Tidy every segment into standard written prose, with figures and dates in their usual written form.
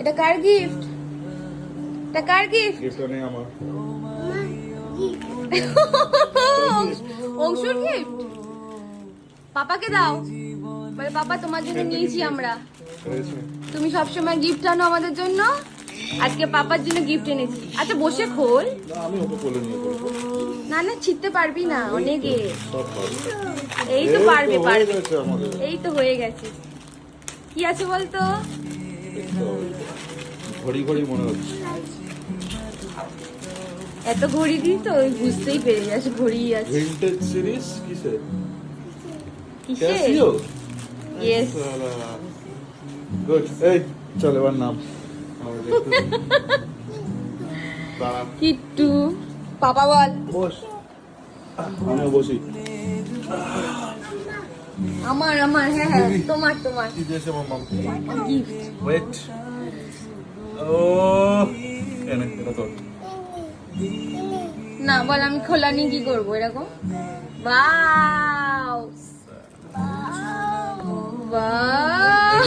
এটা কার গিফট? এটা কার গিফট? গিফটটা নেই আমার। অংশুর গিফট। পাপাকে দাও। বলে পাপা তোমার জন্য নিয়েছি আমরা। তুমি সবসময় গিফট আনো আমাদের জন্য, আজকে পাপার জন্য গিফট এনেছি। আচ্ছা বসে খোল। না আমি ওকে কোলে নিয়ে করব। না না ছিটতে পারবি না, অনেকে। সব পারবে। এই তো পারবে হয়ে পারবে। গেছে আমাদের। এই তো হয়ে গেছে। কি আছে বলতো? ঘড়ি ঘড়ি মনে হচ্ছে। এত ঘড়ি দিই তো ওই বুঝতেই পেরে যাস ঘড়ি আছে। ভিনটেজ সিরিজ কিসে? কিসে? ক্যাসিও। ইয়েস। গুড। এই চল এবার নাম। দাঁড়া। কিট্টু পাপা বল। বস। আমিও বসি। আমার আমার হ্যাঁ হ্যাঁ তোমার তোমার কি দিয়েছে মাম্মা? গিফট। ওয়েট। ও এনে এটা তো। না বল আমি খোলা নিয়ে কি করবো এরকম? Wow wow.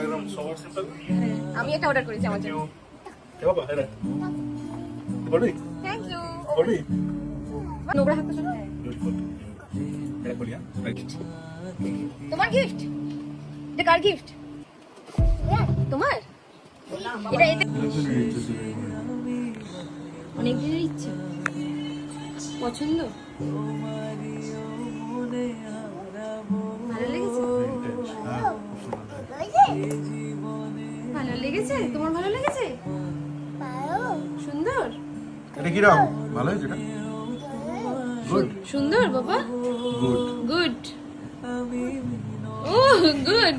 একদম সবার সিম্পল। আমি এটা অর্ডার করেছি আমার জন্য। এ বাবা এটা। Body thank you. বডি। নোংরা হাত তো। এটা বলি হ্যাঁ। তোমার গিফট? এটা কার গিফট? তোমার? এটা এটা অনেক দিনের ইচ্ছা, পছন্দ, ভালো লেগেছে? ভালো লেগেছে? তোমার ভালো লেগেছে? সুন্দর? এটা কি রকম? ভালো হয়েছে এটা? গুড। সুন্দর বাবা? গুড। গুড। ও গুড।